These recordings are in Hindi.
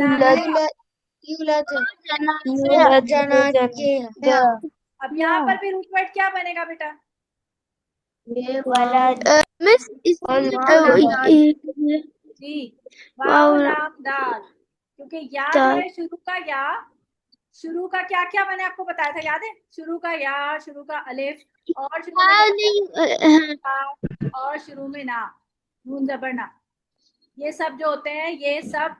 जना गया। यूलद जना जना गया। अब यहाँ पर भी रूट वर्ड क्या बनेगा बेटा? मिस जी, वाव लाम दाल, क्योंकि या जो है शुरू का या, शुरू का क्या क्या मैंने आपको बताया था, याद है? शुरू का या, शुरू का अलिफ, और शुरू में और शुरू में ना, नून जबर ना, ये सब जो होते हैं ये सब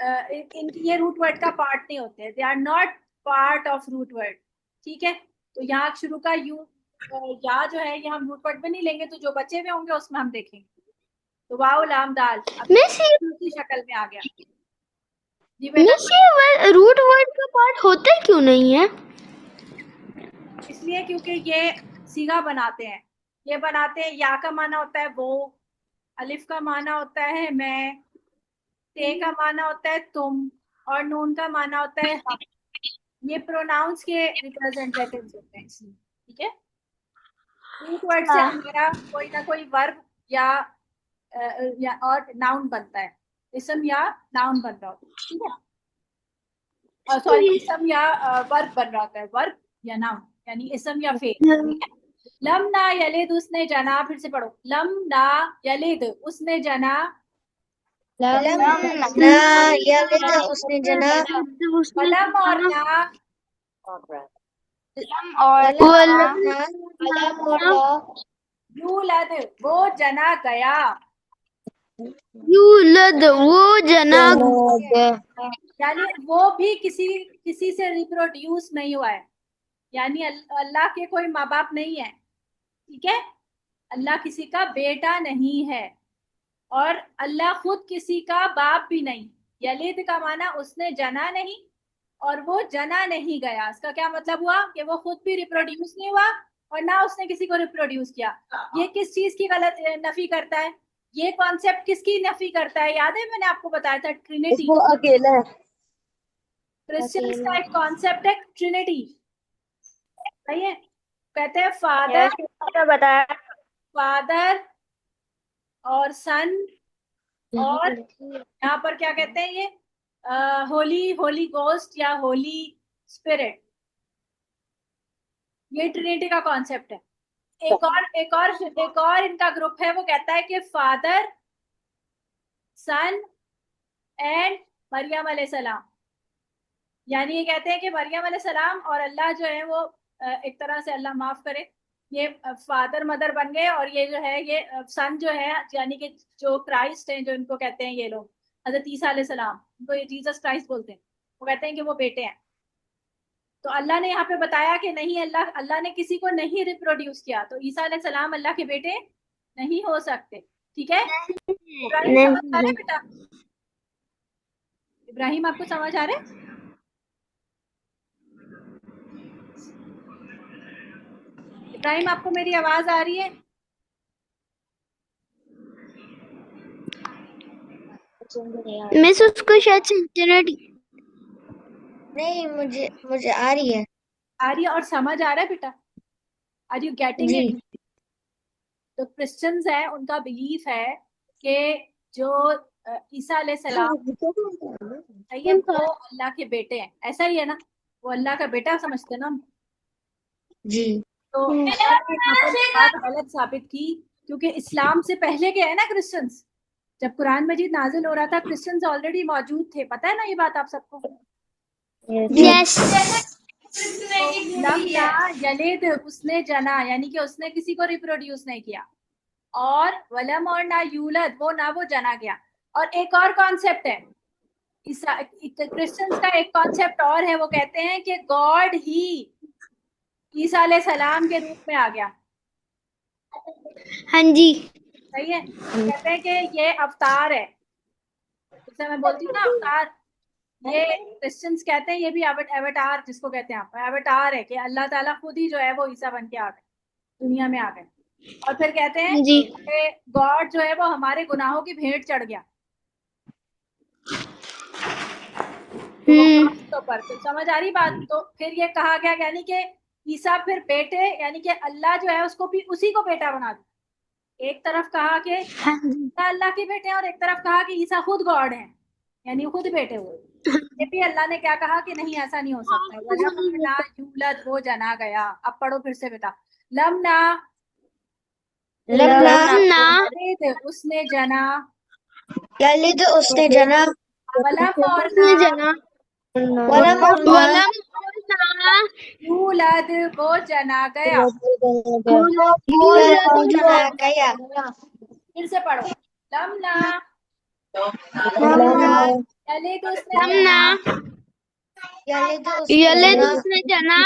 इनकी ये रूट वर्ड का पार्ट नहीं होते, they are not part of root word. ठीक है, तो यहाँ शुरू का यू या जो है ये हम रूट वर्ड में नहीं लेंगे, तो जो बचे हुए होंगे उसमें हम देखेंगे। तो वाव लाम दाल की शक्ल में आ गया। जी बेटा, ये रूट वर्ड का पार्ट होता ही क्यों नहीं है? इसलिए क्योंकि ये सीगा बनाते हैं, ये बनाते हैं, या का माना होता है वो, अलिफ का माना होता है मैं, ते का माना होता है तुम, और नून का माना होता है हम। ये प्रोनाउंस के रिप्रेजेंटेटिव्स होते हैं इसलिए। ठीक है, रूट वर्ड से हमारा कोई ना कोई वर्ब या और नाउन बनता है, इसम या नाउन बन रहा होता है। ठीक है, सॉरी, इसम या वर्ब बन रहा होता है, वर्ब या नाउन, यानी इसम या फेल। ठीक है, लम ना यलिद उसने जना, फिर से पढ़ो, लम ना यलिद उसने जना, लम ना यलिद उसने जना, कलम और ना, यूलद वो जना गया, यूलद वो जना, यानी वो भी किसी से रिप्रोड्यूस नहीं हुआ है, यानी अल्लाह के कोई माँ बाप नहीं है। ठीक है, अल्लाह किसी का बेटा नहीं है, और अल्लाह खुद किसी का बाप भी नहीं। यलिद का माना उसने जना नहीं और वो जना नहीं गया। इसका क्या मतलब हुआ कि वो खुद भी रिप्रोड्यूस नहीं हुआ और ना उसने किसी को रिप्रोड्यूस किया। ये किस चीज की गलत नफी करता है? ये कॉन्सेप्ट किसकी नफी करता है? याद है मैंने आपको बताया था, ट्रिनिटी। वो अकेला है। क्रिश्चियंस का एक कॉन्सेप्ट है ट्रिनिटी, सही है? कहते हैं फादर, बताया फादर और सन, और यहाँ पर क्या कहते हैं ये, होली होली गोस्ट या होली स्पिरिट, ये ट्रिनिटी का कॉन्सेप्ट है। एक और इनका ग्रुप है, वो कहता है कि फादर, सन एंड मरियम अलैहिस्सलाम, यानी ये कहते हैं कि मरियम अलैहिस्सलाम और अल्लाह जो है वो एक तरह से, अल्लाह माफ करे, ये फादर मदर बन गए, और ये जो है ये सन जो है, यानी कि जो क्राइस्ट है, जो इनको कहते हैं ये लोग हजरत ईसा अलैहिस्सलाम, उनको ये जीसस क्राइस्ट बोलते हैं, वो कहते हैं कि वो बेटे हैं। तो अल्लाह ने यहाँ पे बताया कि नहीं, अल्लाह अल्लाह ने किसी को नहीं रिप्रोड्यूस किया, तो ईसा अलैहिस्सलाम अल्लाह के बेटे नहीं हो सकते। ठीक है, इब्राहिम समझ आ रहा है बेटा? इब्राहिम आपको समझ आ रहा है? इब्राहिम आपको मेरी आवाज आ रही है? मिस उसको शायद से इंटरनेट नहीं, मुझे मुझे आ रही है। आ रही है और समझ आ रहा है बेटा? आर यू गेटिंग जी। इट? तो क्रिश्चियंस है, उनका बिलीफ है कि जो ईसा अलैहिस्सलाम है, ये वो अल्लाह के बेटे हैं, ऐसा ही है ना? वो अल्लाह का बेटा समझते हैं ना हम। जी। तो अल्लाह ने यहाँ पर बात गलत साबित की, क्योंकि इस्लाम से पहले के है ना क्रिश्चियंस, जब कुरान मजीद नाजिल हो रहा था क्रिश्चियंस ऑलरेडी मौजूद थे, पता है ना ये बात आप सबको? यस तो लम ना यलिद उसने जना, यानी कि उसने किसी को रिप्रोड्यूस नहीं किया, और वलम और ना यूलद वो ना वो जना गया। और एक और कॉन्सेप्ट है क्रिश्चियंस का, एक कॉन्सेप्ट और है, वो कहते हैं कि गॉड ही ईसा अलैहि सलाम के रूप में आ गया। हाँ जी सही है, कहते हैं कि ये अवतार है, जैसे मैं बोलती हूँ ना अवतार, ये क्रिश्चियंस कहते हैं ये भी एवटार, जिसको कहते हैं आप एवटार है, कि अल्लाह ताला खुद ही जो है वो ईसा बन के आ गए, दुनिया में आ गए। और फिर कहते हैं जी कि गॉड जो है वो हमारे गुनाहों की भेंट चढ़ गया। तो वो तो पर तो समझ आ रही बात? तो फिर ये कहा गया, यानी कि ईसा फिर बेटे, यानी कि अल्लाह जो है उसको भी उसी को बेटा बना दिया। एक तरफ कहा कि ईसा अल्लाह के बेटे हैं, और एक तरफ कहा कि ईसा खुद गॉड है। यानी खुद बेटे हुए। ये भी अल्लाह ने क्या कहा कि नहीं, ऐसा नहीं हो सकता। वलम ना यूलद, वो जना गया। अब पढ़ो फिर से बेटा। लम ना लम्ना लम्ना यलिद, उसने जना। यलिद उसने जना। वलम और ना उसने जना वलम और ना वलम और ना यूलद, वो जना गया। यूलद वो जना गया। फिर से पढ़ो। लम ना लम्ना यलिद, उसने लम्ना जना। यलिद उसने यलिद जना। उसने जना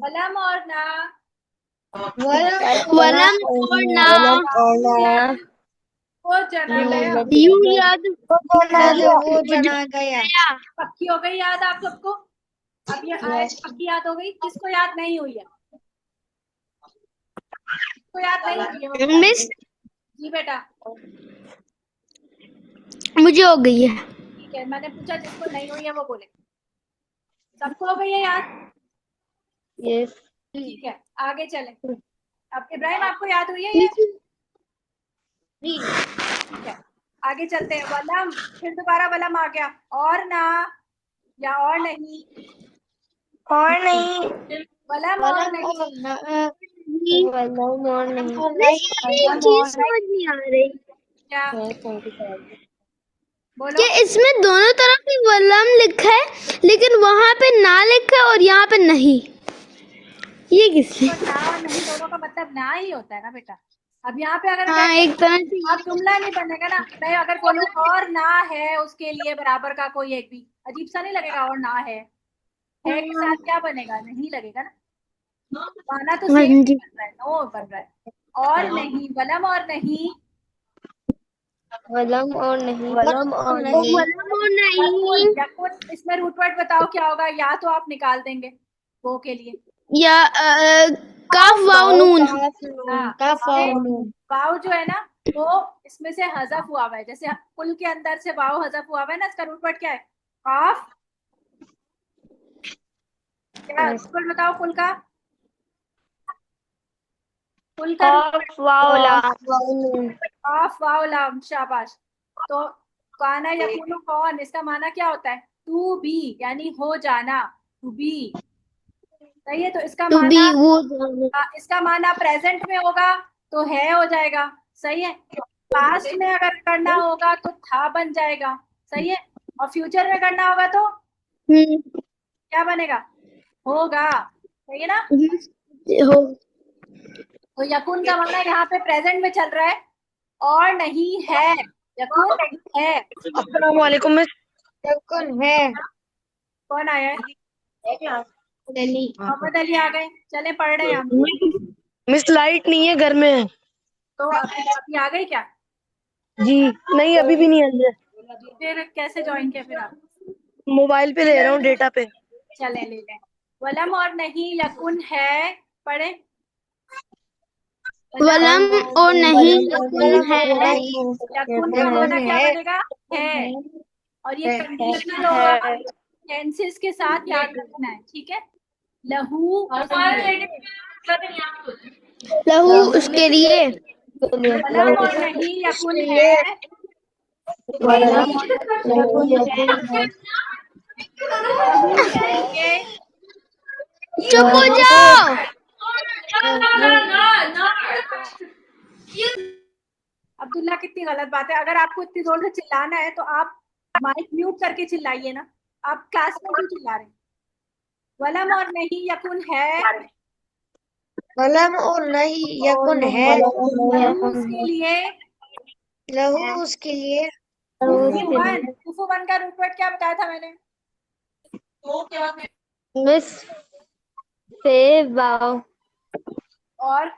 वलम और ना वलम और ना यूलद, वो जना गया। यूलद यूलद वो जना गया। गया। पक्की हो गई याद आप सबको? अब ये आयत पक्की याद हो गई? किसको याद नहीं हुई है? किसको याद नहीं हुई है वो बताए। मिस जी बेटा, मुझे हो गई है। ठीक है, मैंने पूछा जिसको नहीं हुई है वो बोले। सबको हो गई है याद? यस। ठीक है, आगे चले। अब इब्राहिम, आपको याद हुई है ये? मिस ठीक है, आगे चलते हैं। वलम, फिर दोबारा वलम आ गया। और ना, या और नहीं। और नहीं। वलम और वलम नहीं। और ना नहीं वलम और नहीं। ये वलम चीज और नहीं। समझ नहीं आ रही क्या बोलो? कि इसमें दोनों तरफ ही वलम लिखा है लेकिन वहां पे ना लिखा है और यहाँ पे नहीं। ये किस तो लिए? ना और नहीं दोनों का मतलब ना ही होता है ना बेटा। अब यहाँ पे अगर हाँ, कहें, एक तरह से अब जुमला नहीं बनेगा ना। मैं अगर बोलूं और ना है उसके लिए बराबर का कोई एक भी, अजीब सा नहीं लगेगा? और ना है के साथ क्या बनेगा? नहीं लगेगा ना। माना तो हाँ सेम ही जी। बन रहा है, नो बन रहा है। और नहीं, वलम और नहीं। वलम और नहीं। वलम और नहीं। वलम और यकुन, नहीं यकुन, इसमें रूट वर्ड बताओ क्या होगा? या तो आप निकाल देंगे वो के लिए। या काफ वाव नून। हाँ, काफ इसमें वाव नून। वाव जो है ना, वो इसमें से हजफ हुआ हुआ है। जैसे कुल के अंदर से वाव हजफ हुआ हुआ है ना, इसका रूट वर्ड क्या है? काफ। क्या रूट वर्ड बताओ कुल का? कुल का रूट वर्ड काफ वाव लाम। काफ वाव लाम, शाबाश। तो काना यकूनु कौन, इसका माना क्या होता है? टू बी, यानी हो जाना, टू बी। सही है, तो इसका टू बी माना, वो इसका माना प्रेजेंट में होगा तो है हो जाएगा। सही है। पास्ट में अगर करना होगा तो था बन जाएगा। सही है। और फ्यूचर में करना होगा तो हम्म, क्या बनेगा? होगा। सही है ना? हो तो यकुन का माना यहाँ पे प्रेजेंट में चल रहा है, और नहीं है। यकुन है। अस्सलाम वालेकुम मिस। यकुन है। कौन आया है? दिल्ली। मोहम्मद अली आ गए। चले पढ़ रहे हैं हम। मिस लाइट नहीं है घर में। तो अभी आ गई क्या? जी नहीं, अभी भी नहीं आई है। फिर कैसे ज्वाइन किया फिर आप? मोबाइल पे ले रहा हूँ, डेटा पे। चले ले लें। वलम और नहीं यकुन है। पढ़े। वलम और नहीं यकुन वलम है। और नहीं। यकुन का यकुन माना क्या है। बनेगा? है। और ये कंडीशनल होगा, है। टेंसेस के साथ याद रखना है। ठीक है। लहू उसके लिए। लहू उसके लिए। वलम और नहीं यकुन है। वलम यकुन है। लहू उसके लिए। चुप हो जाओ। अब्दुल्ला, कितनी गलत बात है। अगर आपको इतनी जोर से चिल्लाना है तो आप माइक म्यूट करके चिल्लाइए ना। आप क्लास में क्यों चिल्ला रहे हैं? वलम और नहीं यकुन है। वलम और नहीं यकुन है। लहू उसके लिए। लहू उसके लिए। कुफुवन का रूट वर्ड क्या बताया था मैंने? मिस से वाव। और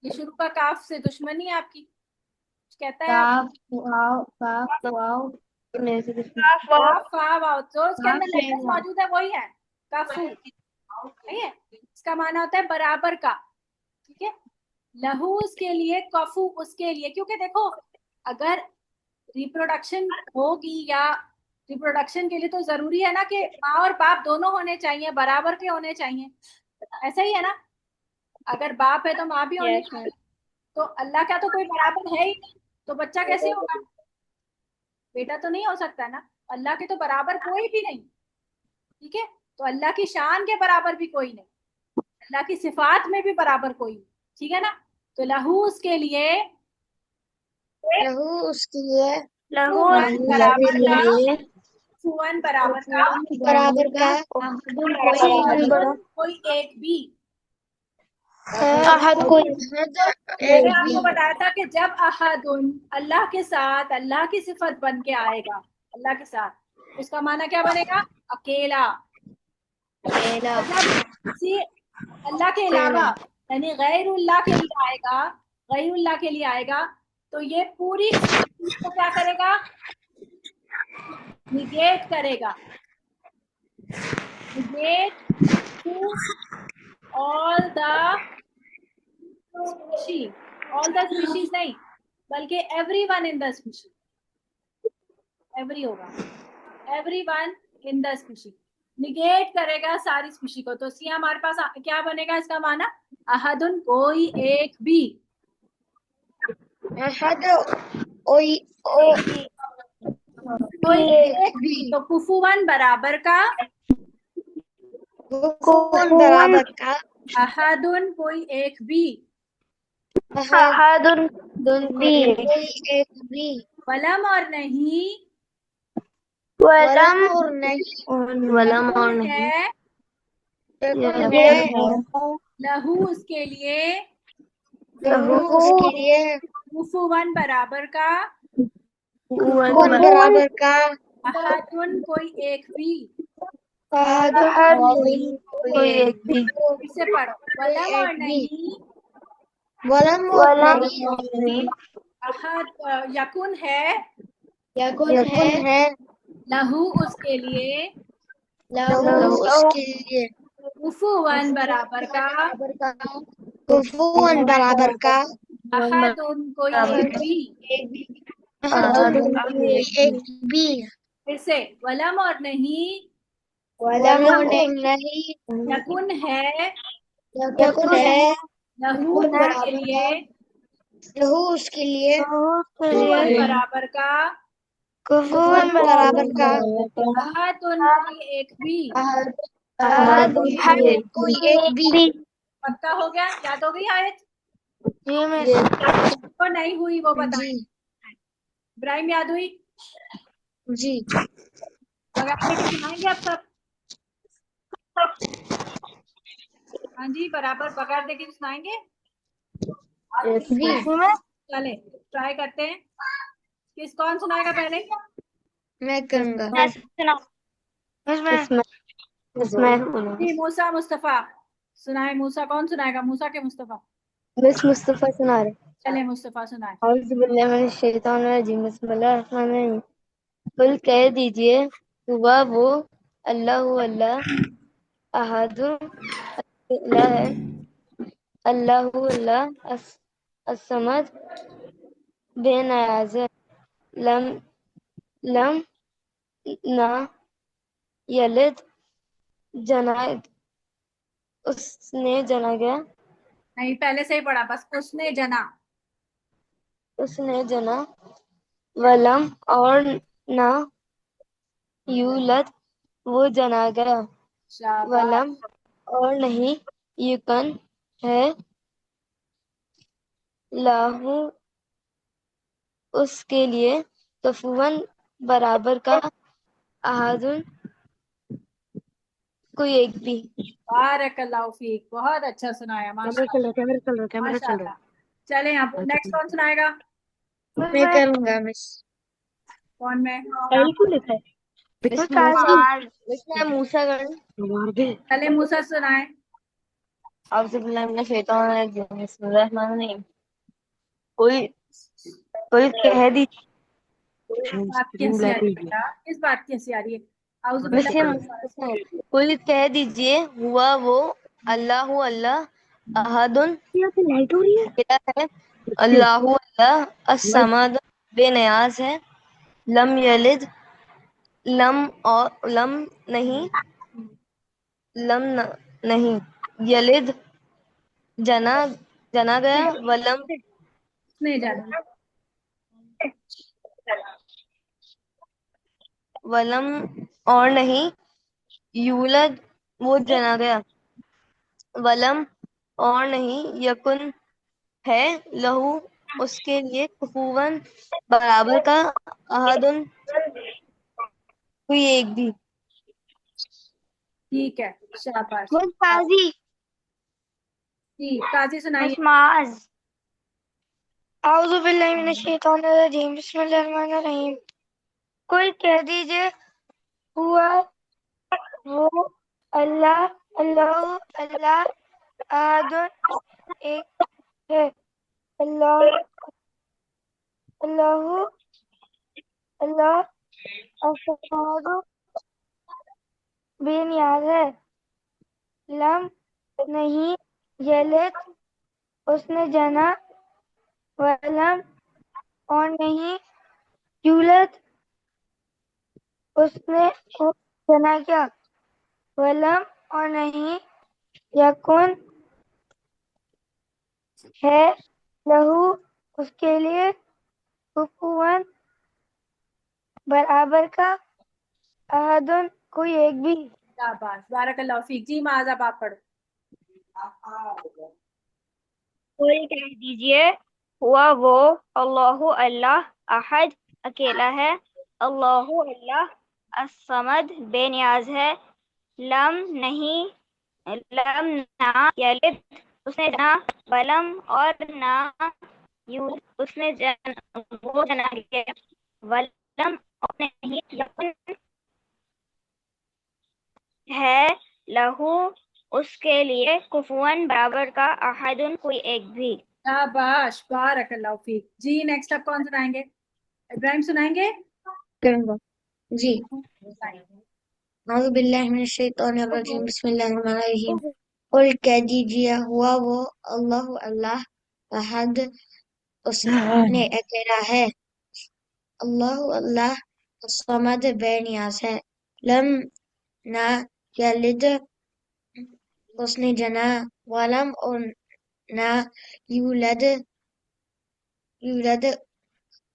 ये शुरू का काफ से दुश्मनी है आपकी? कुछ कहता है आप? काफ वाव काफ वाव। काफ फा वाव, जो उसके अंदर लेटर्स मौजूद है वही है। काफू। सही है। इसका माना होता है बराबर का। ठीक है। लहू उसके लिए, कफू उसके लिए। क्योंकि देखो, अगर रिप्रोडक्शन होगी, या रिप्रोडक्शन के लिए तो जरूरी है ना कि माँ और बाप दोनों होने चाहिए, बराबर के होने चाहिए। ऐसा ही है ना? अगर बाप है तो माँ भी होनी चाहिए। तो अल्लाह का तो कोई बराबर है ही नहीं, तो बच्चा कैसे होगा? बेटा तो नहीं हो सकता ना। अल्लाह के तो बराबर कोई भी नहीं, ठीक है। तो अल्लाह की शान के बराबर भी कोई नहीं, अल्लाह की सिफात में भी बराबर कोई नहीं, ठीक है ना। तो लहू उसके लिए, लहू उसके लिए, कुफुवन लहू बराबर उसके का, लिए, कुफुवन बराबर का, बराबर का, अहदुन कोई एक भी। अहद कोई अहद मैंने एक भी। आपको बताया था कि जब अहदुन अल्लाह के साथ अल्लाह की सिफत बन के आएगा, अल्लाह के साथ, उसका माना क्या बनेगा? अकेला। अकेला, और जब किसी अल्लाह के अलावा, अकेला, यानी गैरुल्लाह के लिए आएगा, गैरुल्लाह के लिए आएगा, तो ये पूरी चीज को क्या करेगा? निगेट करेगा। Negate to all the species, all the species नहीं, बल्कि every one in the species, every होगा, every one in the species, negate करेगा सारी स्पीशी को। तो सी हमारे पास क्या बनेगा इसका माना? अहदुन कोई एक भी। अहद ओई ओ कोई एक एक भी। भी, तो कुफुवन बराबर का, कुफुवन बराबर का, अहदुन कोई एक भी, अहद अहदुन भी कोई एक भी, वलम और नहीं, वलम और नहीं, वलम और यकुन नहीं है, यकुन ये है, लहू उसके लिए, लहू उसके लिए, कुफुवन बराबर का, कुफुवन बराबर का, अहदुन कोई एक भी। अहद कोई एक भी फिर से पढ़ो, कोई वलम और एक भी, नहीं, वलम और वलम नहीं, अहद यकुन है, यकुन है, लहू उसके लिए, लहू उसके लिए, कुफुवन बराबर का, कुफुवन बराबर का, अहदुन कोई एक भी। अहद कोई एक भी, फिर से, वलम और नहीं, वलम और नहीं, यकुन है, यकुन है, लहू उसके लिए, लहू उसके लिए, कुफुवन बराबर का, कुफुवन बराबर का, अहदुन कोई एक भी। अहद कोई एक भी। पक्का हो गया? याद हो गई आयत? ये तो नहीं हुई वो जी बताएं। इब्राहिम याद हुई? जी बगैर देखे सुनाएंगे आप सब? हाँ जी, बराबर बगैर देखे सुनाएंगे। जी चले ट्राई करते हैं, कौन सुनाएगा पहले? मैं करूँगा। इसमें इसमें जी, मूसा मुस्तफा सुनाए। मूसा कौन सुनाएगा? मूसा के मुस्तफा? मिस मुस्तफा सुना रहे। चले मुस्तफा सुनाए। औज़ु बिल्लाहि मिनश शैतानिर रजीम बिस्मिल्लाहिर रहमानिर रहीम। कुल कह दीजिए, हुआ वो अल्लाह अल्लाह अहद अल्लाह है, अल्लाह अल्लाह असमद बेनियाज है, लम लम ना यलिद जना उसने जना गया, नहीं, पहले से ही पढ़ा, बस उसने जना। उसने जना, वलम और ना यूलद वो जना गया, शाबाश। वलम और नहीं युकन है लाहू उसके लिए, कफुवन बराबर का, अहादुन कोई एक भी। बारकल्लाहु फीक, बहुत अच्छा सुनाया, माशाल्लाह माशाल्लाह। चले आप, नेक्स्ट कौन सुनाएगा? मैं करूँगा मिस। कौन में? इसमें मूसा गण चले मूसा सुनाए। औज़ु बिल्लाहि मिनश शैतानिर रजीम बिस्मिल्लाहिर रहमानिर रहीम। कोई कोई कह दी बात की हंसी आ रही है बेटा, किस बात की हंसी आ रही है? आउज़ु वैसे बिल्लाहि। कोई कह दीजिए, हुआ वो अल्लाह अल्लाह अहदुन अकेला है, अल्लाह अल्लाह असमद बेनियाज है, लम यलिद लम और लम नहीं नहीं यलिद जना जना गया, वलम उसने जना। वलम और नहीं, यूलद वो जना गया, वलम और नहीं, यकुन है, लहू उसके लिए, कुफुवन बराबर का, अहदुन कोई एक भी। ठीक है, शाबाश। खुद काजी जी, काजी सुनाइए। मसमाज आऊज़ु बिल्लाहि मिनश शैतानिर रजीम बिस्मिल्लाहिर रहीम। कोई कह दीजिए हुआ वो अल्लाह, अल्लाह, अल्लाह अहदुन एक है, अल्लाह, अल्लाह, अल्लाह असमाद बेनियाज है, लम नहीं यलिद उसने जना, वलम और नहीं, यूलद उसने जना क्या, वलम और नहीं, यकुन है, लहू उसके लिए, कुफुवन बराबर का, अहदुन कोई एक भी। शाबाश, बारकल्लाहु फीक। जी माज, अब आप पढ़ो। कोई कह दीजिए हुआ वो अल्लाहु अल्लाह, अहद अकेला है, अल्लाहु अल्लाह असमद बेनियाज है, लम नहीं, लम ना यलिद उसने जना, वलम और ना यूलद उसने वो जना गया, वलम और नहीं, यकुन है, लहू उसके लिए, कुफुवन बराबर का, अहदुन कोई एक भी। शाबाश, बारकल्लाहु फीक। जी नेक्स्ट आप कौन सुनाएंगे? इब्राहिम सुनाएंगे? करूंगा जी। औज़ु बिल्लाहि मिनश शैतानिर रजीम बिस्मिल्लाहिर रहमानिर रहीम। कुल कह दीजिए हुआ वो अल्लाह, अल्लाह अहद उसने अकेला है, अल्लाह अल्लाह समद बेनियाज है, लम ना यलिद उसने जना, वलम और ना यूलद यूलद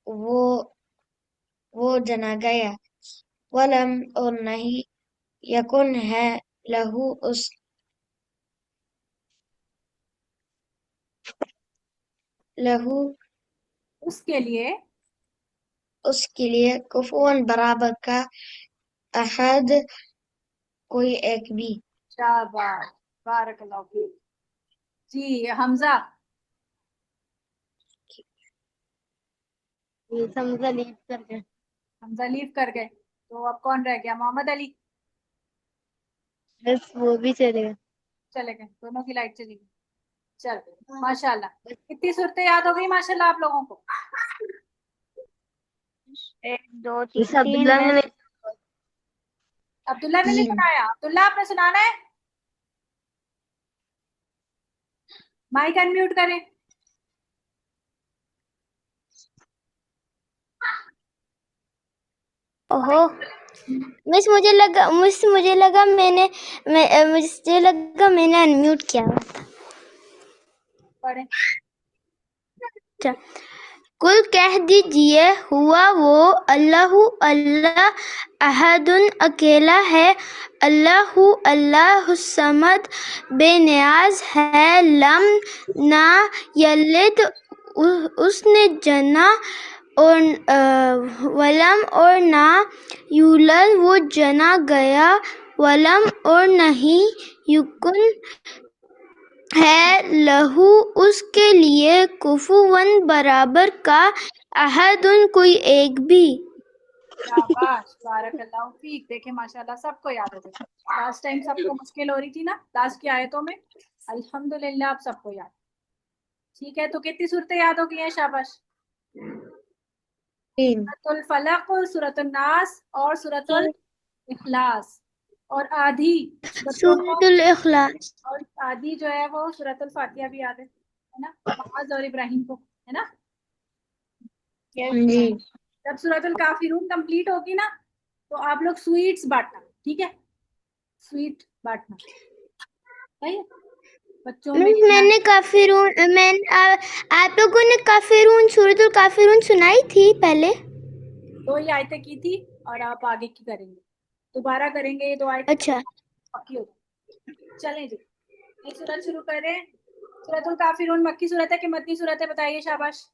वो जना गया, वलम और नहीं, यकुन है, लहू लहू उसके लिए। उसके लिए, कुफुवन बराबर का, अहद कोई एक भी। शाबाश, बारकल्लाहु फीक। जी हमजा। समझा लीव करके हमजा लीव कर गए, तो अब कौन रह गया? मोहम्मद अली। बस वो भी चलेगा। चले गए, दोनों की लाइट चली गई। चल, माशाल्लाह। कितनी सूरतें याद हो गई माशाल्लाह आप लोगों को? एक दो तीन अब्दुल्ला में अब्दुल्ला ने नहीं तीन। सुनाया? अब्दुल्ला आपने सुनाना है, माइक अनम्यूट करें। ओहो, मुझे लगा मैंने अनम्यूट किया हुआ था। पढ़े। अच्छा, कुल कह दीजिए हुआ वो अल्लाहु अल्लाह अहदुन अकेला है, अल्लाहु अल्लाह समद बेनियाज है, लम ना यलिद उसने जना और वलम और ना यूलद वो जना गया, वलम और नहीं, युकुन है, लहू उसके लिए, कुफुवन बराबर का, अहदुन कोई एक भी। शाबाश, बारकल्लाहु फीक। देखे माशाल्लाह सबको याद हो गया। लास्ट टाइम सबको मुश्किल हो रही थी ना लास्ट की आयतों में, अल्हम्दुलिल्लाह अब सबको याद। ठीक है, तो कितनी सूरतें याद हो गई हैं? शाबाश। तीन। सूरतुल फलक, सूरतुल नास और सूरतुल इखलास। और आधी सूरतों को, सूरतुल इखलास। और आधी जो है वो सूरतुल फातिहा भी याद है ना, माज और इब्राहिम को, है ना? जी। जब सूरतुल काफिरून कंप्लीट होगी ना, तो आप लोग स्वीट्स बांटना, ठीक है? स्वीट बांटना, सही है? बच्चों में मैंने काफिरून आप लोगों ने काफिरून सूरतुल काफिरून सुनाई थी पहले। 2 ही आयतें की थी। और आप आगे की करेंगे, दोबारा करेंगे ये 2 आयत अच्छा। पक्की हो जाए। चलें जी, ये सूरत शुरू करें। सूरतुल काफिरून मक्की सूरत है कि मदनी सूरत है, बताइए, शाबाश।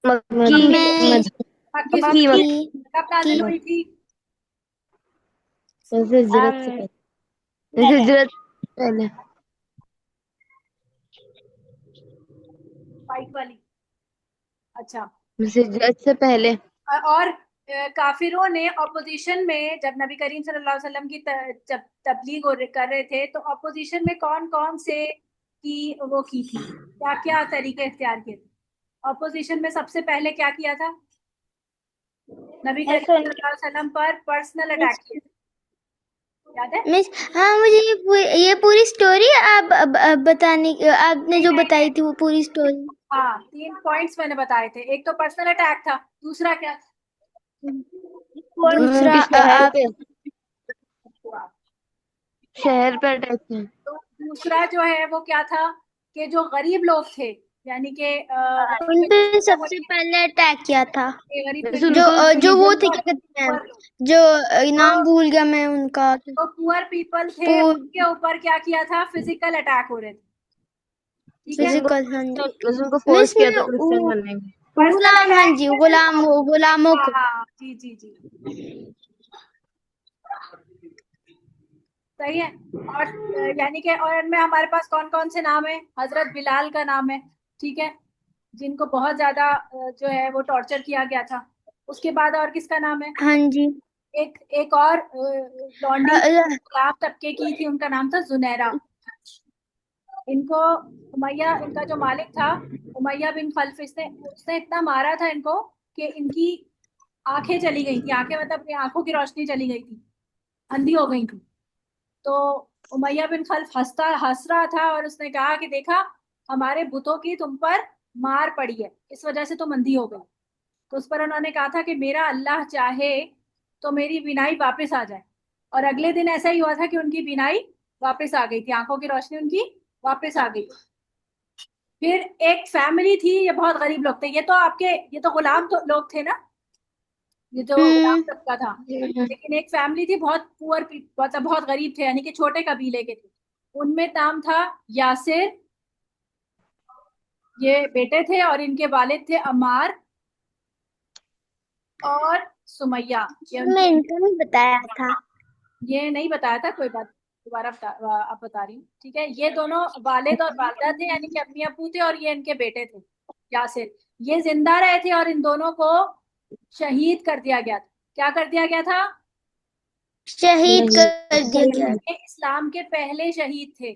मैं मक्की की सूरत कब नाजिल हुई थी? हिजरत पहले। वाइट वाली, अच्छा। हिजरत से पहले। और काफिरों ने ऑपोजिशन में जब नबी करीम सल्लल्लाहु अलैहि वसल्लम की जब तबलीग कर रहे थे, तो ऑपोजिशन में कौन कौन से की वो की थी, क्या क्या तरीके इख्तियार किए थे? ऑपोजिशन में सबसे पहले क्या किया था? नबी करीम सल्लल्लाहु अलैहि वसल्लम पर पर्सनल अटैक किए थे, याद है? मिस, हाँ मुझे ये पूरी स्टोरी आप अब बताने आपने जो बताई थी वो पूरी स्टोरी। हाँ, 3 पॉइंट्स मैंने बताए थे, एक तो पर्सनल अटैक था, दूसरा क्या था? दूसरा शहर पे अटैक है। तो दूसरा जो है वो क्या था कि जो गरीब लोग थे, यानी कि उन पे सबसे पहले अटैक किया था। गरीब जो वो थे, क्या कहते हैं, जो नाम तो भूल गया मैं उनका। पुअर पीपल थे, उनके ऊपर क्या किया था? फिजिकल अटैक हो रहे थे, ठीक है? फिजिकल, हाँ जी। उनको मिस फोर्स किया में था क्रिश्चियन बनने में। पर्सनल गुलाम, हाँ अटैक जी, किए थे। गुलामों हाँ को। हाँ, जी जी जी, सही है। और यानी कि और इनमें हमारे पास कौन कौन से नाम है? हजरत बिलाल का नाम है, ठीक है, जिनको बहुत ज्यादा जो है वो टॉर्चर किया गया था। उसके बाद और किसका नाम है? हाँ जी। एक एक और लॉन्डी अ, गुलाम तबके की थी, उनका नाम था जुनैरा। इनको उमैया, इनका जो मालिक था उमैया बिन खल्फ, इसने उसने इतना मारा था इनको कि इनकी आंखें चली गई थी, आंखें मतलब अपनी आंखों की रोशनी चली गई थी, अंधी हो गई थी। तो उमैया बिन खल्फ हंस रहा था और उसने कहा कि देखा, हमारे बुतों की तुम पर मार पड़ी है, इस वजह से तुम अंधी हो गई। तो उस पर उन्होंने कहा था कि मेरा अल्लाह चाहे तो मेरी बीनाई वापस आ जाए। और अगले दिन ऐसा ही हुआ था कि उनकी बीनाई वापस आ गई थी, आंखों की रोशनी उनकी वापस आ गई। फिर एक फैमिली थी, ये बहुत गरीब लोग थे, ये तो गुलाम तो लोग थे ना, ये जो गुलाम तबका था। लेकिन एक फैमिली थी बहुत पुअर, मतलब बहुत गरीब थे, यानी कि छोटे कबीले के थे। उनमें नाम था यासिर, ये बेटे थे, और इनके वालिद थे अमार और सुमैया, ये मैं उनके। इनको नहीं बताया था। ये नहीं बताया था, कोई बात, दोबारा अब बता रही हूँ, ठीक है। ये दोनों वालिद और वालदा थे, यानी कि अम्मी अब्बू थे, और ये इनके बेटे थे यासिर। ये जिंदा रहे थे और इन दोनों को शहीद कर दिया गया था। क्या कर दिया गया था? शहीद कर दिया गया। ये इस्लाम के पहले शहीद थे,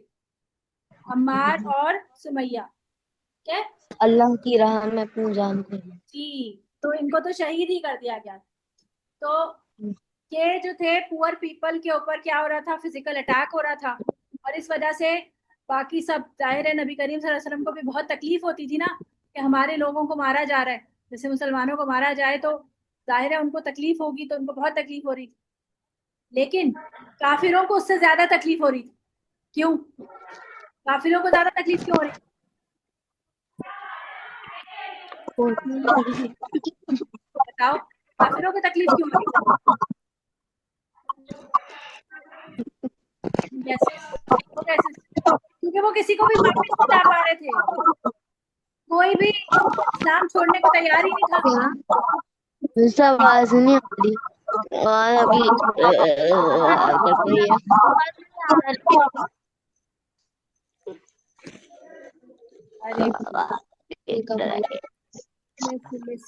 अम्मार और सुमैया, ठीक है अल्लाह की राह में अपनी जान को। जी। तो इनको तो शहीद ही कर दिया गया। तो ये जो थे पुअर पीपल के ऊपर क्या हो रहा था? फिजिकल अटैक हो रहा था, और इस वजह से बाकी सब, जाहिर है नबी करीम सल्लल्लाहु अलैहि वसल्लम को भी बहुत तकलीफ होती थी ना, कि हमारे लोगों को मारा जा रहा है, जैसे मुसलमानों को मारा जाए तो जाहिर है उनको तकलीफ होगी, तो उनको बहुत तकलीफ हो रही थी। लेकिन काफिरों को उससे ज्यादा तकलीफ हो रही थी। क्यों? काफिरों को ज्यादा तकलीफ क्यों हो रही थी? बताओ, काफिरों को तकलीफ क्यों हो रही थी? कैसे? वो कैसे? क्योंकि वो किसी को भी वापस नहीं ला पा रहे थे, कोई भी इस्लाम छोड़ने को तैयार ही नहीं था। उससे आवाज नहीं आ रही और अभी कर रही है। अरे एक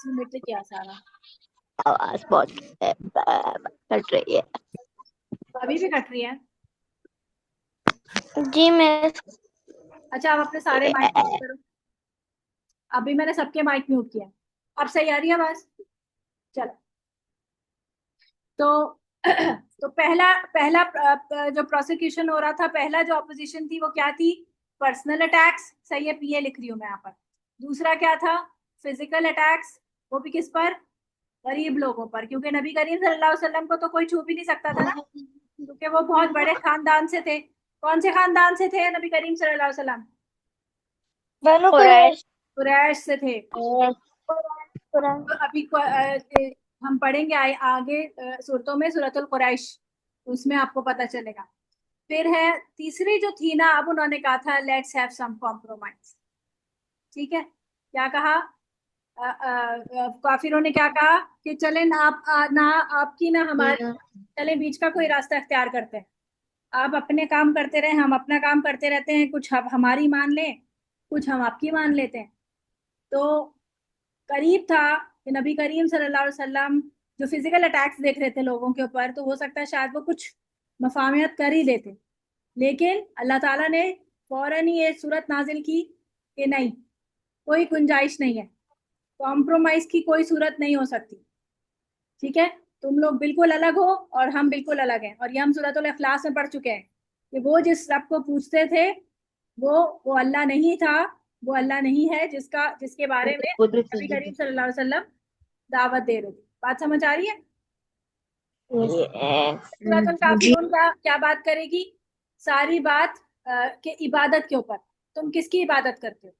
मिनट क्या सारा, आवाज बहुत कट रही है। अभी भी कट रही है? जी मैं। अच्छा, अब अपने सारे माइक म्यूट करो। अभी मैंने सबके माइक म्यूट किया, अब सही आ रही है आवाज? चलो। तो तो पहला पहला जो प्रोसिक्यूशन हो रहा था, पहला जो ऑपोजिशन थी वो क्या थी? पर्सनल अटैक्स, सही है, पीए लिख रही हूं मैं यहाँ पर। दूसरा क्या था? फिजिकल अटैक्स, वो भी किस पर? गरीब लोगों पर, क्योंकि नबी करीम सल्लल्लाहु अलैहि वसल्लम को तो कोई छू भी नहीं सकता था ना, क्योंकि वो बहुत बड़े खानदान से थे। कौन से खानदान से थे नबी करीम सल्लल्लाहु अलैहि वसल्लम? कुरैश। कुरैश से थे। तो अभी हम पढ़ेंगे आगे सूरतों में सूरतुल कुरैश, उसमें आपको पता चलेगा। फिर है तीसरी जो थी ना, अब उन्होंने कहा था लेट्स हैव सम कॉम्प्रोमाइज। ठीक है, क्या कहा? काफिरों ने क्या कहा कि चले ना ना आपकी ना हमारी, चले बीच का कोई रास्ता इख्तियार करते हैं। आप अपने काम करते रहे, हम अपना काम करते रहते हैं, कुछ हम हमारी मान लें, कुछ हम आपकी मान लेते हैं। तो करीब था कि नबी करीम सल्लल्लाहु अलैहि वसल्लम जो फिजिकल अटैक्स देख रहे थे लोगों के ऊपर, तो हो सकता है शायद वो कुछ मफाहमत कर ही लेते, लेकिन अल्लाह ताला ने फौरन ही ये सूरत नाजिल की कि नहीं, कोई गुंजाइश नहीं है, कॉम्प्रोमाइज की कोई सूरत नहीं हो सकती। ठीक है, तुम लोग बिल्कुल अलग हो और हम बिल्कुल अलग हैं। और ये हम सूरतुल इखलास में पढ़ चुके हैं कि वो जिस रब को पूछते थे वो अल्लाह नहीं था, वो अल्लाह नहीं है जिसके बारे में नबी करीम सल्लल्लाहु अलैहि वसल्लम दावत दे रहे थे। बात समझ आ रही है? सूरतुल काफिरून क्या बात करेगी? सारी बात के इबादत के ऊपर, तुम किसकी इबादत करते हो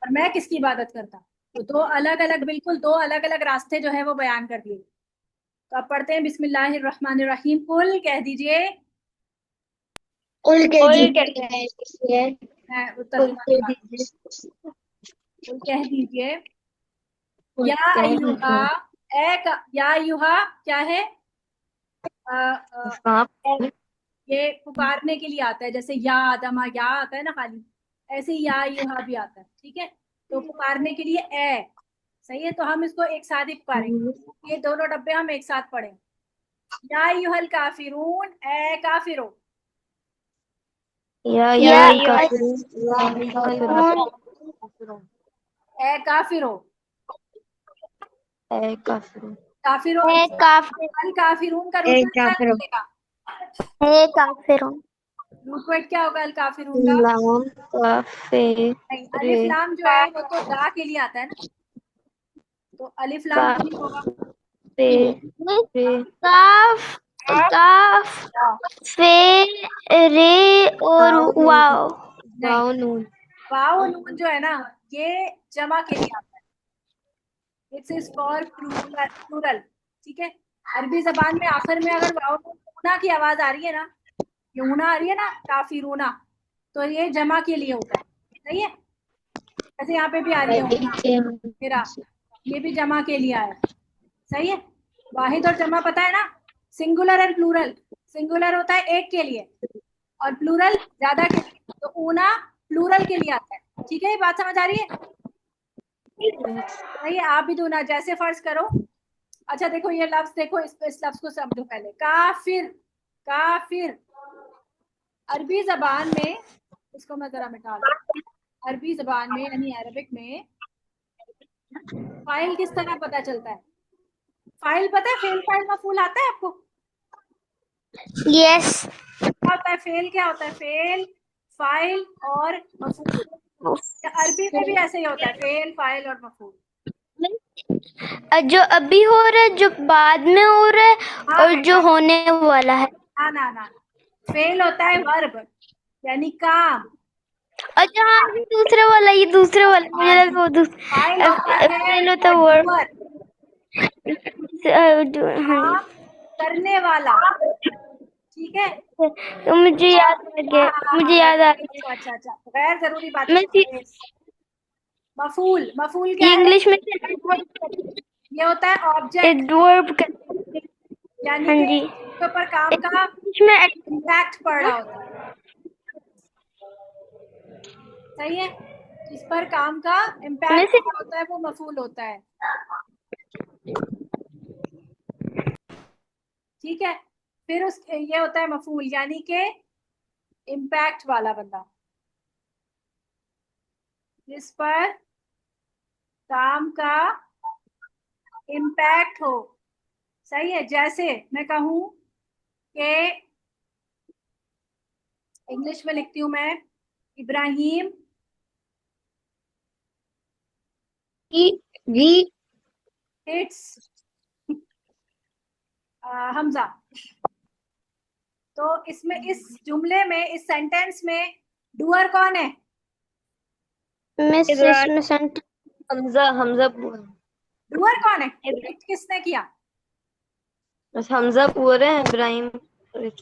और मैं किसकी इबादत करता हूँ। तो दो अलग अलग, बिल्कुल दो अलग अलग रास्ते जो है वो बयान कर दिए। तो आप पढ़ते हैं बिस्मिल्लाहिर्रहमानिर्रहीम, कुल कह दीजिए, कुल कुल मैं तर्जुमा की बात, कुल कह दीजिए, या अय्युहा, या अय्युहा क्या है? अ, अ, ये पुकारने के लिए आता है, जैसे या आदमा या आता है ना खाली, ऐसे ही या अय्युहा भी आता है। ठीक है, तो पुकारने के लिए ए, सही है, तो हम इसको एक साथ ही पुकारेंगे। ये दोनों डब्बे हम एक साथ पढ़ें। या अय्युहल काफिरून, ए काफिरो। ए काफिरो, काफिरो, अल काफिरून का रूट क्या निकलेगा? रूट वर्ड क्या होगा अल काफिरून का? नहीं, अलिफ लाम जो है वो तो दा के लिए आता है ना, तो अलिफ लाम तो नहीं होगा। काफ, काफ, फे, रे और वाव। नहीं, वाव नून जो है ना, ये जमा के लिए आता है, इट्स इज फॉर प्लूरल। ठीक है, अरबी जबान में आखिर में अगर वाव नून ऊना की आवाज आ रही है ना, ये ऊना आ रही है ना, काफिरूना, तो ये जमा के लिए होता है। सही है, जैसे यहाँ पे भी आ रही है ऊना, मेरा, ये भी जमा के लिए आया। सही है, वाहिद और जमा पता है ना, सिंगुलर एंड प्लूरल। सिंगुलर होता है एक के लिए और प्लूरल ज्यादा के लिए, तो ऊना प्लूरल के लिए आता है। ठीक है, ये बात समझ आ रही है? सही है, आप भी दूना, जैसे फर्ज करो। अच्छा देखो ये लफ्ज, देखो इस लफ्ज को समझो पहले, काफिर, काफिर अरबी जबान में, इसको मैं जरा मिटा दूं, अरबी जबान में यानी अरबिक में फाइल किस तरह पता चलता है? फाइल पता है, फेल फाइल मफूल आता है आपको? यस। क्या होता है फेल? क्या होता है फेल, फाइल और मफूल? अरबी में भी ऐसे ही होता है, फेल, फाइल और मफूल। जो अभी हो रहा है, जो बाद में हो रहा है, और जो होने वाला है। ना, फेल होता है वर्ब, यानी काम। अच्छा हाँ, ये दूसरे वाला, ये दूसरे वाला, मुझे लगा वो फाइल होता है फेल होता है वर्ड। काम करने वाला। ठीक है, तो मुझे याद आ गया, मुझे याद आ गया। अच्छा, गैर जरूरी बात। मैं मफूल, मफूल क्या है? इंग्लिश में ये होता है ऑब्जेक्ट, एडवर्ब, यानी हाँ कि जी, उसके ऊपर काम का इंग्लिश में इम्पैक्ट पड़ रहा होता है। सही है, जिस पर काम का इम्पैक्ट होता है वो मफूल होता है। ठीक है, फिर ये होता है मफूल, यानी कि इम्पैक्ट वाला बंदा, जिस पर काम का इम्पैक्ट हो। सही है, जैसे मैं कहूं कि इंग्लिश में लिखती हूं मैं, इब्राहिम हिट्स हमजा। तो इसमें, इस जुमले में, इस सेंटेंस में डूअर कौन है? हमजा डूअर कौन है? हिट किसने किया? बस हमजा पुअर है, इब्राहिम rich।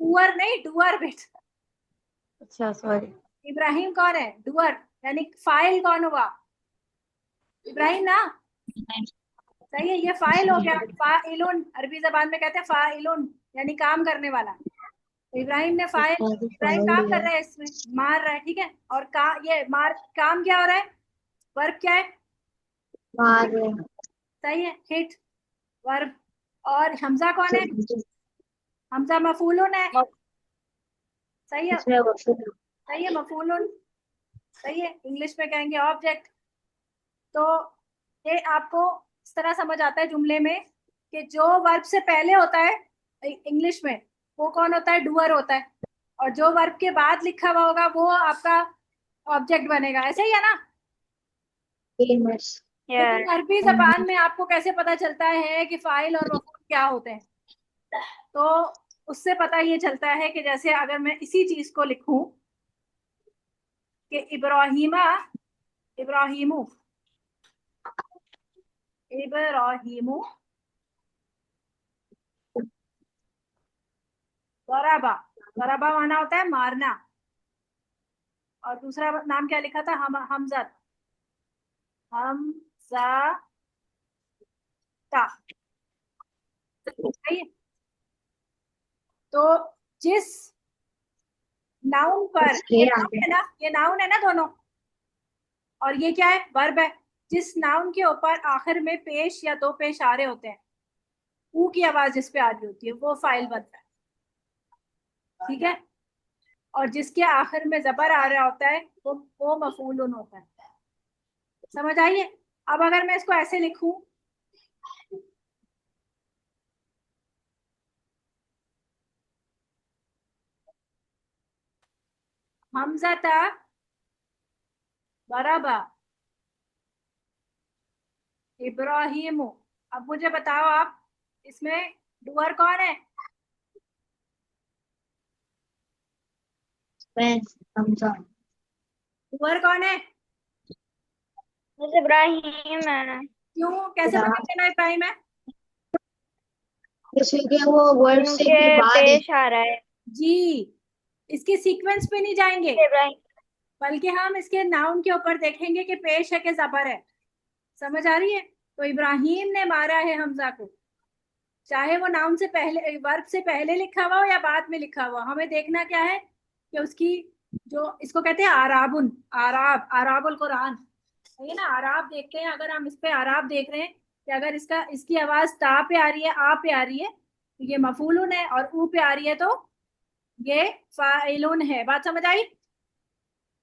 पुअर नहीं, डुअर बेटा। अच्छा सॉरी। इब्राहिम कौन है? डुअर, यानी फाइल कौन हुआ? इब्राहिम ना। सही है, ये फाइल हो गया। फाइलुन अरबी जबान में कहते हैं फाइलुन, यानी काम करने वाला। तो इब्राहिम ने फाइल, इब्राहिम काम कर रहा है, इसमें मार रहा है, ठीक है। और ये मार, काम क्या हो रहा है? वर्ब क्या है? मार सही है, हिट वर्ब। और हमजा कौन है? हमजा मफूलुन है। सही है, सही है, मफूलुन। सही है, इंग्लिश में कहेंगे ऑब्जेक्ट। तो ये आपको इस तरह समझ आता है जुमले में कि जो वर्ब से पहले होता है इंग्लिश में, वो कौन होता है? डूअर होता है। और जो वर्ब के बाद लिखा हुआ होगा वो आपका ऑब्जेक्ट बनेगा। ऐसे ही है ना? Yeah. लेकिन अरबी जबान में आपको कैसे पता चलता है कि फाइल और मफूल क्या होते हैं? तो उससे पता ये चलता है कि जैसे अगर मैं इसी चीज को लिखूं कि इब्राहिमा, इब्राहिमू, इब्राहिमू बराबा। बराबा माना होता है मारना। और दूसरा नाम क्या लिखा था? हमजत, हमजा का। सही है? तो जिस नाउन पर, ये नाउन है ना, ये नाउन है ना दोनों, और ये क्या है? वर्ब है। जिस नाउन के ऊपर आखिर में पेश या दो पेश आ रहे होते हैं, ऊ की आवाज जिस पे आ रही होती है, वो फाइल बनता है, ठीक है। और जिसके आखिर में जबर आ रहा होता है वो मफूलुन होता है। समझ आइए? अब अगर मैं इसको ऐसे लिखूं, हमज़ा बराबा इब्राहिम। अब मुझे बताओ आप, इसमें डुअर कौन है? डुअर कौन है? Miss Ibrahim है, क्यों, कैसे पता चला इब्राहिम है? क्योंकि वो वर्ड से क्योंकि भी बाद है। पेश आ रहा है। जी, इसके सीक्वेंस पे नहीं जाएंगे, इब्राहिम। बल्कि हम इसके नाउन के ऊपर देखेंगे कि पेश है कि जबर है। समझ आ रही है? तो इब्राहिम ने मारा है हमजा को, चाहे वो नाउन से पहले, वर्ब से पहले लिखा हुआ हो या बाद में लिखा हुआ, हमें देखना क्या है कि उसकी, जो इसको कहते हैं आराबुन, आराब, आराबुल कुरान, ये ना आराब देखते हैं। अगर हम इस पे आराब देख रहे हैं कि अगर इसकी आवाज ता पे आ रही है, आ पे आ रही है, तो ये मफूलुन है, और ऊ पे आ रही है तो ये फाइलुन है। बात समझ आई?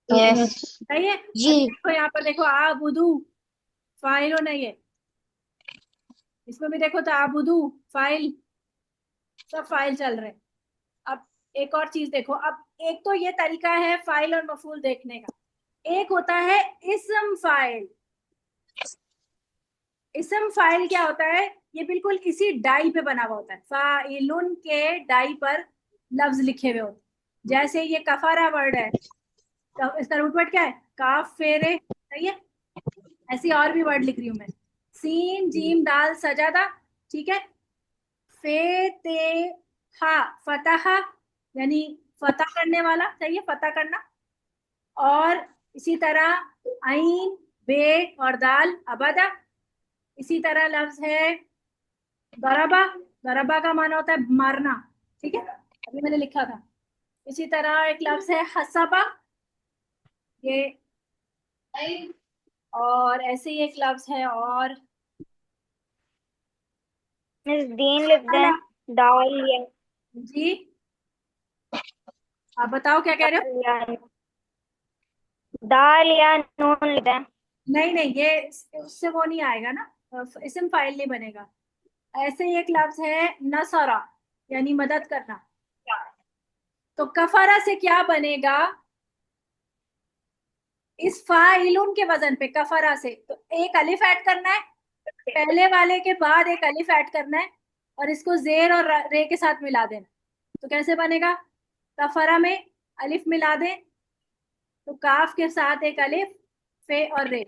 यस सही है? जी। देखो यहाँ पर, देखो आबुदू फाइलुन है ये। इसमें भी देखो तो आबुदू फाइल, सब फाइल चल रहे हैं। अब एक और चीज देखो, अब एक तो ये तरीका है फाइल और मफूल देखने का, एक होता है इसम फाइल। इसम फाइल क्या होता है? ये बिल्कुल इसी डाई पे बना हुआ होता है, फाइलुन के डाई पर लफ्ज लिखे हुए होते हैं। जैसे ये कफारा वर्ड है, तो इसका रूट वर्ड क्या है? काफ फेरे। सही है? ऐसी और भी वर्ड लिख रही हूं मैं, सीन जीम दाल सजादा, ठीक है। फे ते हा फतहा, यानी फतह करने वाला। सही है, फतह करना। और इसी तरह आइन, बे और दाल अबदा। इसी तरह लफ्ज है दरबा। दरबा का माना होता है मारना, ठीक है, अभी मैंने लिखा था। इसी तरह एक लफ्ज है हसबा, ये। और ऐसे ही एक लफ्ज है और, मिस दीन लिख अला। दें। दालिया। जी, आप बताओ क्या कह रहे हो? दालिया। दालिया नून लिख दें। नहीं नहीं, ये उससे वो नहीं आएगा ना, इसम फाइल नहीं बनेगा। ऐसे ही एक लफ्ज है नसरा, यानी मदद करना। तो कफारा से क्या बनेगा? इस फाइलुन के वजन पे कफारा से तो एक अलिफ ऐड करना है, पहले वाले के बाद एक अलिफ ऐड करना है, और इसको जेर और रे के साथ मिला देना। तो कैसे बनेगा? कफारा में अलिफ मिला दें तो काफ के साथ एक अलिफ, फे और रे,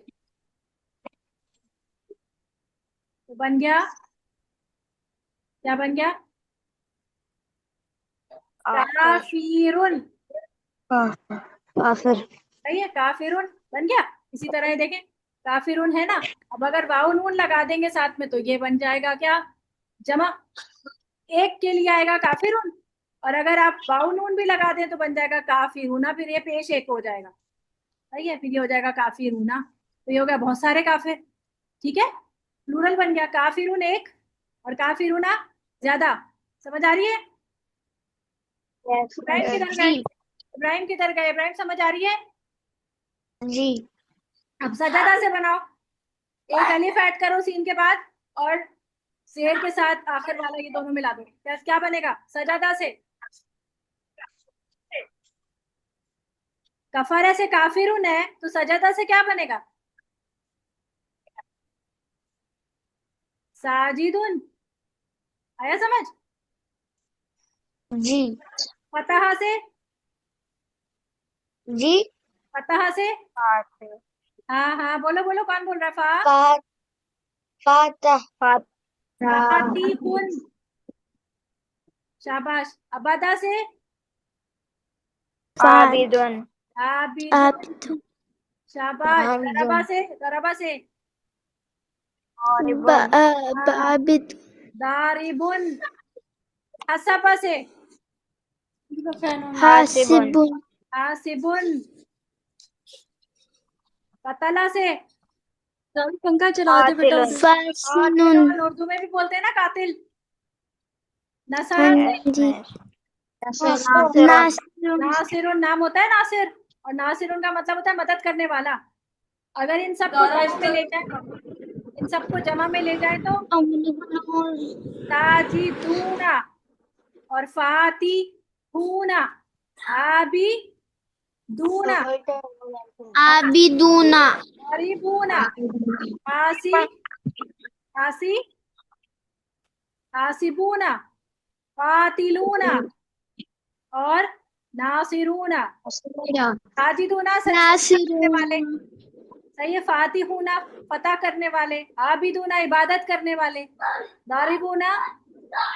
तो बन गया क्या बन गया? काफिर। काफिरुन। काफिर। सही है, काफिरुन बन गया। इसी तरह ये देखें, काफिरुन है ना। अब अगर वाव नून लगा देंगे साथ में तो ये बन जाएगा क्या? जमा। एक के लिए आएगा काफिरुन, और अगर आप वाव नून भी लगा दें तो बन जाएगा काफिरुना, फिर ये पेश एक हो जाएगा। सही है, फिर ये हो जाएगा काफिरुना। तो ये हो गया बहुत सारे काफिर। ठीक है, प्लूरल बन गया। काफिरुन एक और काफिरुना ज्यादा। समझ आ रही है? इब्राहिम किधर गए? जी इब्राहिम किधर गए? इब्राहिम समझ आ रही है? जी। अब सजादा से बनाओ। एक अलिफ ऐड करो सीन के बाद, और शेर के साथ आखिर वाला, ये दोनों मिला दो। क्या क्या बनेगा सजादा से? कफारा से काफिरुन है, तो सजादा से क्या बनेगा? साजिदुन। आया समझ? जी फतहा से? जी। फतहा से? फातिह। हाँ हाँ, बोलो बोलो, कौन बोल रहा? फातह। फातिहुन। शाबाश। अबादा से? आबिदुन। आबिदुन। आबिद शाबाश। गरबा से? गरबा से? आरिबुन। हाँ, आबिद दारिबुन। हसबा से? हासिबुन। हासिबुन हासिबुन। कतला से? पंखा चला दे बेटा कातिलुन। उधर। फासिनुन। कातिल, उर्दू में भी बोलते हैं ना कातिल। हाँ नसरा से? जी। नासिरुन। नासिरुन। नासिरुन नाम होता है नासिर, और नासिरुन का मतलब होता है मदद करने वाला। अगर इन सबको जमा में ले जाए, इन सबको जमा में ले जाए तो साजिदूना और फातिहूना, आबी दूना, आबिदूना गरीबूना, आसी आसी आसिबूना, कातिलूना और नासिरूना। साजिदूना सजदा करने वाले। नासिरुन सही है। फातिहूना फतह करने वाले, आबिदूना इबादत करने वाले, दारिबूना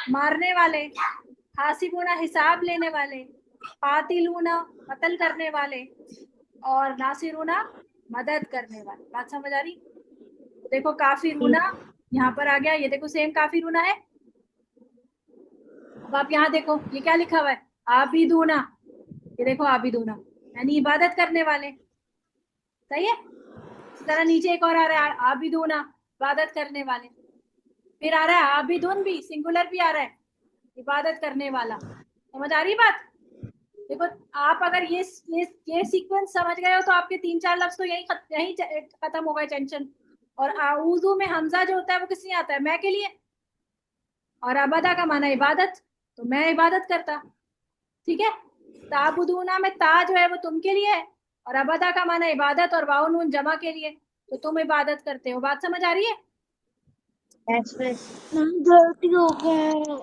मारने वाले, हासिबूना हिसाब लेने वाले, कातिलूना कत्ल करने वाले, और नासिरूना मदद करने वाले। बात समझ आ रही? तो देखो काफिरूना यहाँ पर आ गया, ये देखो सेम काफिरूना है। अब आप यहाँ देखो, ये क्या लिखा हुआ है? आबिदूना। ये देखो आबिदूना यानी इबादत करने वाले। सही है। इसी तरह नीचे एक और आ रहा है, आबिदूना इबादत करने वाले। फिर आ रहा है आबिदुन, भी सिंगुलर भी आ रहा है, इबादत करने वाला। समझ आ रही बात? देखो, आप अगर ये सीक्वेंस समझ गए हो तो आपके 3-4 लफ्ज तो यही खत्म हो गए, टेंशन। और आऊजू में हमजा जो होता है वो किस लिए आता है? मैं के लिए। और अबदा का माना इबादत, तो मैं इबादत करता। ठीक है। ताबुदूना में ता जो है वो तुम के लिए है, और अबदा का माना इबादत, और वाउ नून जमा के लिए, तो तुम इबादत करते हो। बात समझ आ रही है? गलती हो गया।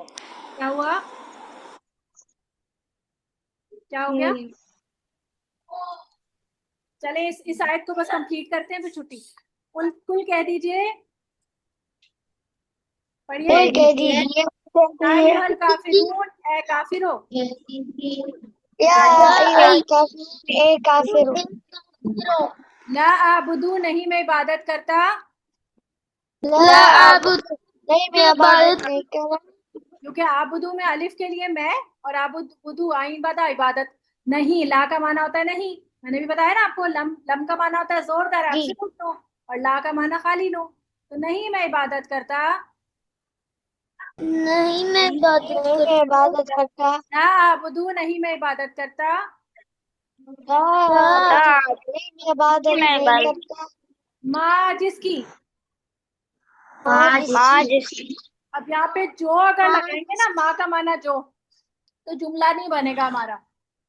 क्या हुआ? क्या हो गया? चले इस आयत को बस कंप्लीट करते हैं, फिर छुट्टी। कुल कुल कह दीजिए, पढ़िए। कह दीजिए। या अय्युहल काफिरून, ए काफिरो। या ए काफिर। ला आबुदू, नहीं मैं इबादत करता। ला आबुद नहीं मैं इबादत नहीं कर रहा। क्योंकि आबुदू में अलिफ के लिए मैं, और आबुदू आइन बदा इबादत। नहीं, ला का माना होता है नहीं। मैंने भी बताया ना आपको, लम लम का माना होता है जोरदार जी। एब्सोल्यूट नो, और ला का माना खाली नो। तो नहीं मैं इबादत करता। नहीं मैं इबादत नहीं मैं इबादत करता। ला आबुदू, नहीं मैं इबादत करता। नहीं मैं इबादत मैं नहीं इबादत। करता। माँ जिसकी। आज अब यहाँ पे जो अगर लगाएंगे ना, माँ का माना जो, तो जुमला नहीं बनेगा हमारा।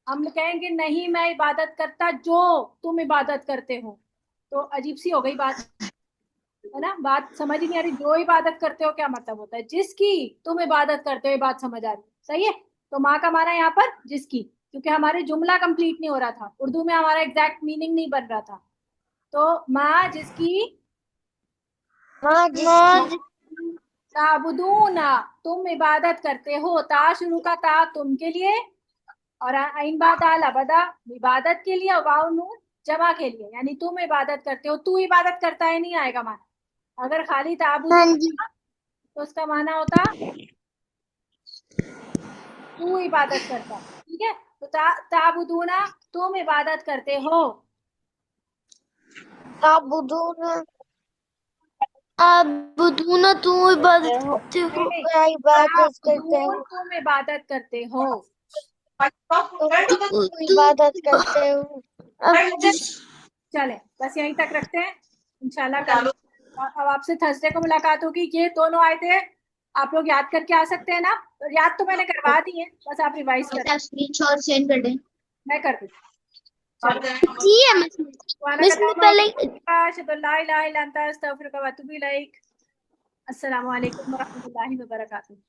हम कहेंगे नहीं मैं इबादत करता जो तुम इबादत करते हो, तो अजीब सी हो गई बात, है ना? बात समझ ही नहीं आ रही। जो इबादत करते हो क्या मतलब होता है? जिसकी तुम इबादत करते हो, ये बात समझ आ रही? सही है। तो माँ का माना यहाँ पर जिसकी, क्योंकि हमारे जुमला कंप्लीट नहीं हो रहा था, उर्दू में हमारा एग्जैक्ट मीनिंग नहीं बन रहा था। तो माँ जिसकी माँ जिसकी ताबुदूना, तुम इबादत करते हो। ता शुरू का ता तुम के लिए, और आइन बाद आल अबदा इबादत के लिए, और वाव नून जमा के लिए, यानी तुम इबादत करते हो। तू इबादत करता है नहीं आएगा माना। अगर खाली ताबुदून तो उसका माना होता तू इबादत करता है, ठीक है। तो ताबुदूना, तुम इबादत करते हो। ताबुदून आबुदूना, तू इबादत करते हो। नहीं, क्या इबादत करते ताबुदून, हो? तुम इबादत करते हो। तुम इबादत करते हो। चले, बस यहीं तक रखते हैं। इंशाल्लाह कल अब आपसे थर्सडे को मुलाकात होगी। ये दोनों आयतें आप लोग याद करके आ सकते हैं ना? तो याद तो मैंने करवा दी है, बस आप रिवाइज करें। स्क्रीनशॉट सेंड कर दें। मैं कर दूँ। चलो, जी है मिस। मिस ने पहले अस्सलामु अलैकुम व रहमतुल्लाहि व बरकातुहू।